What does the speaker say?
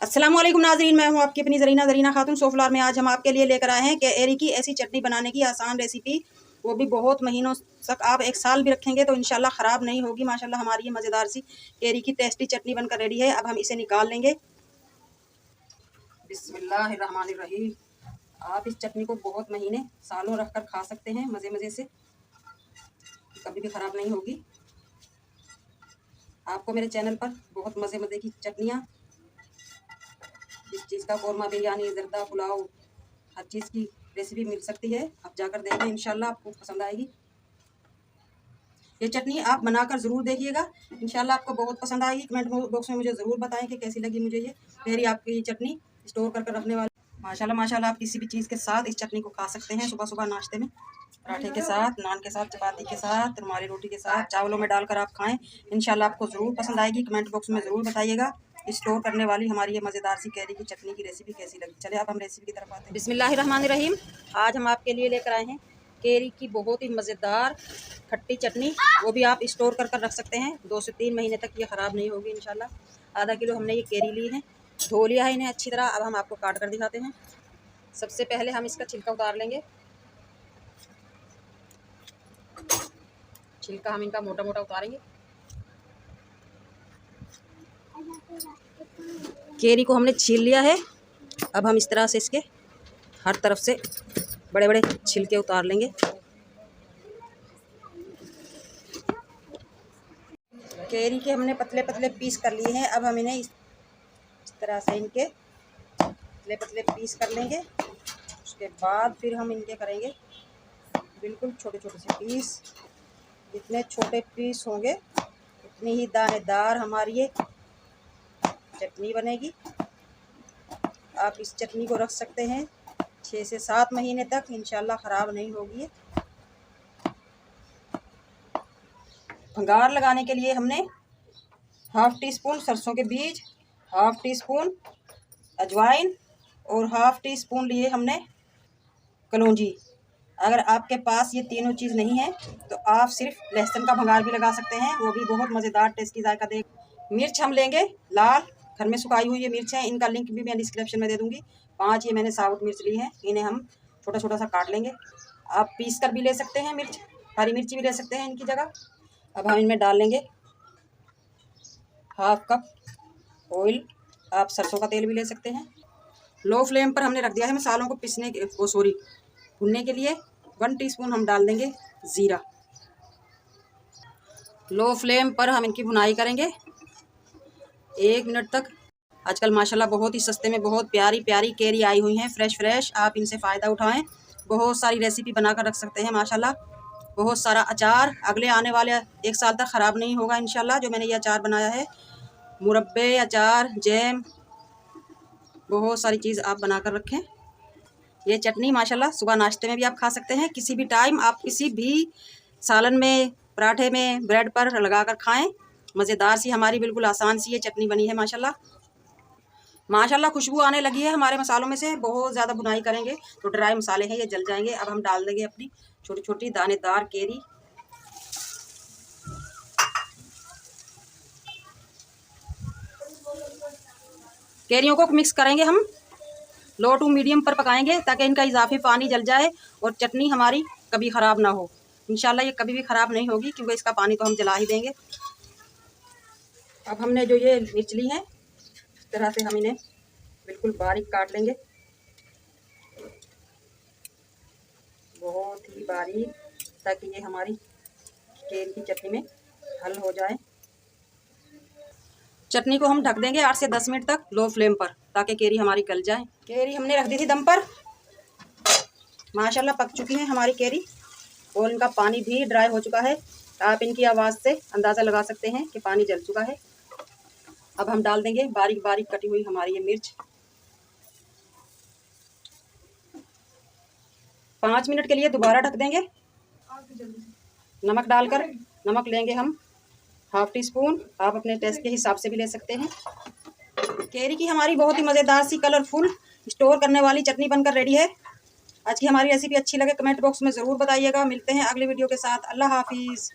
अस्सलामुअलैकुम नाज़रीन, मैं हूं आपकी अपनी ज़रीना खातून सोफलार में। आज हम आपके लिए लेकर आए हैं केरी की ऐसी चटनी बनाने की आसान रेसिपी, वो भी बहुत महीनों तक, आप एक साल भी रखेंगे तो इंशाल्लाह ख़राब नहीं होगी। माशाल्लाह हमारी ये मज़ेदार सी केरी की टेस्टी चटनी बनकर रेडी है। अब हम इसे निकाल लेंगे। बिस्मिल्लाहिर्रहमानिर्रहीम। आप इस चटनी को बहुत महीने सालों रख कर खा सकते हैं मज़े मज़े से, कभी भी ख़राब नहीं होगी। आपको मेरे चैनल पर बहुत मज़े मज़े की चटनियाँ, जिस चीज़ का कौरमा, बिरयानी, ज़र्दा, पुलाव, हर चीज़ की रेसिपी मिल सकती है। आप जाकर देखें, इंशाल्लाह आपको पसंद आएगी। ये चटनी आप बनाकर ज़रूर देखिएगा, इंशाल्लाह आपको बहुत पसंद आएगी। कमेंट बॉक्स में मुझे ज़रूर बताएं कि कैसी लगी मुझे ये मेरी आपकी ये चटनी स्टोर कर रखने वाली। माशाल्लाह माशाल्लाह, आप किसी भी चीज़ के साथ इस चटनी को खा सकते हैं। सुबह सुबह नाश्ते में, पराठे के साथ, नान के साथ, चपाती के साथ, रुमाली रोटी के साथ, चावलों में डालकर आप खाएं, इंशाल्लाह आपको ज़रूर पसंद आएगी। कमेंट बॉक्स में ज़रूर बताइएगा स्टोर करने वाली हमारी ये मज़ेदार सी कैरी की चटनी की रेसिपी कैसी लगी। चलिए अब हम रेसिपी की तरफ आते हैं। बिस्मिल्लाहिर्रहमानिर्रहीम। आज हम आपके लिए लेकर आए हैं केरी की बहुत ही मज़ेदार खट्टी चटनी, वो भी आप स्टोर कर रख सकते हैं। 2 से 3 महीने तक ये ख़राब नहीं होगी इंशाल्लाह। आधा किलो हमने ये केरी ली है, धो लिया है इन्हें अच्छी तरह। अब हम आपको काट कर दिखाते हैं। सबसे पहले हम इसका छिलका उतार लेंगे। छिलका हम इनका मोटा मोटा उतारेंगे। केरी को हमने छील लिया है। अब हम इस तरह से इसके हर तरफ से बड़े बड़े छिलके उतार लेंगे। केरी के हमने पतले पतले पीस कर लिए हैं। अब हम इन्हें इस तरह से इनके पतले पतले पीस कर लेंगे। उसके बाद फिर हम इनके करेंगे बिल्कुल छोटे छोटे से पीस। जितने छोटे पीस होंगे उतनी ही दानेदार हमारी ये चटनी बनेगी। आप इस चटनी को रख सकते हैं 6 से 7 महीने तक, इंशाल्लाह ख़राब नहीं होगी। भंगार लगाने के लिए हमने हाफ़ टी स्पून सरसों के बीज, हाफ़ टी स्पून अजवाइन और हाफ़ टी स्पून लिए हमने कलौंजी। अगर आपके पास ये तीनों चीज़ नहीं है तो आप सिर्फ लहसुन का भंगार भी लगा सकते हैं, वो भी बहुत मज़ेदार टेस्टी जायका दे। मिर्च हम लेंगे लाल, घर में सुखाई हुई ये मिर्च है, इनका लिंक भी मैं डिस्क्रिप्शन में दे दूँगी। 5 ये मैंने साबुत मिर्च ली है, इन्हें हम छोटा छोटा सा काट लेंगे। आप पीस कर भी ले सकते हैं मिर्च, हरी मिर्ची भी ले सकते हैं इनकी जगह। अब हम इनमें डाल लेंगे हाफ़ कप ऑयल, आप सरसों का तेल भी ले सकते हैं। लो फ्लेम पर हमने रख दिया है मसालों को पीसने के भुनने के लिए। 1 टीस्पून हम डाल देंगे ज़ीरा। लो फ्लेम पर हम इनकी भुनाई करेंगे 1 मिनट तक। आजकल माशाल्लाह बहुत ही सस्ते में बहुत प्यारी प्यारी केरी आई हुई हैं, फ्रेश। आप इनसे फ़ायदा उठाएं। बहुत सारी रेसिपी बनाकर रख सकते हैं माशाल्लाह। बहुत सारा अचार अगले आने वाले 1 साल तक ख़राब नहीं होगा इंशाल्लाह। जो मैंने ये अचार बनाया है, मुरब्बे, अचार, जैम, बहुत सारी चीज़ आप बनाकर रखें। ये चटनी माशाल्लाह सुबह नाश्ते में भी आप खा सकते हैं, किसी भी टाइम आप किसी भी सालन में, पराठे में, ब्रेड पर लगाकर खाएं। मज़ेदार सी हमारी बिल्कुल आसान सी ये चटनी बनी है माशाल्लाह। खुशबू आने लगी है हमारे मसालों में से। बहुत ज़्यादा भुनाई करेंगे तो ड्राई मसाले हैं ये जल जाएंगे। अब हम डाल देंगे अपनी छोटी छोटी दानेदार केरी। केरियों को मिक्स करेंगे हम, लो टू मीडियम पर पकाएंगे ताकि इनका इजाफी पानी जल जाए और चटनी हमारी कभी ख़राब ना हो। इंशाल्लाह ये कभी भी ख़राब नहीं होगी क्योंकि इसका पानी तो हम जला ही देंगे। अब हमने जो ये मिर्च ली है, इस तरह से हम इन्हें बिल्कुल बारीक काट लेंगे, बहुत ही बारीक, ताकि ये हमारी केरी की चटनी में हल हो जाए। चटनी को हम ढक देंगे 8 से 10 मिनट तक लो फ्लेम पर, ताकि केरी हमारी गल जाए। केरी हमने रख दी थी दम पर, माशाल्लाह पक चुकी है हमारी केरी और इनका पानी भी ड्राई हो चुका है। आप इनकी आवाज़ से अंदाज़ा लगा सकते हैं कि पानी जल चुका है। अब हम डाल देंगे बारीक बारीक कटी हुई हमारी ये मिर्च। 5 मिनट के लिए दोबारा ढक देंगे। नमक डालकर, नमक लेंगे हम हाफ़ टी स्पून, आप अपने टेस्ट के हिसाब से भी ले सकते हैं। केरी की हमारी बहुत ही मज़ेदार सी कलरफुल स्टोर करने वाली चटनी बनकर रेडी है। आज की हमारी रेसिपी अच्छी लगे कमेंट बॉक्स में ज़रूर बताइएगा। मिलते हैं अगली वीडियो के साथ। अल्लाह हाफिज़।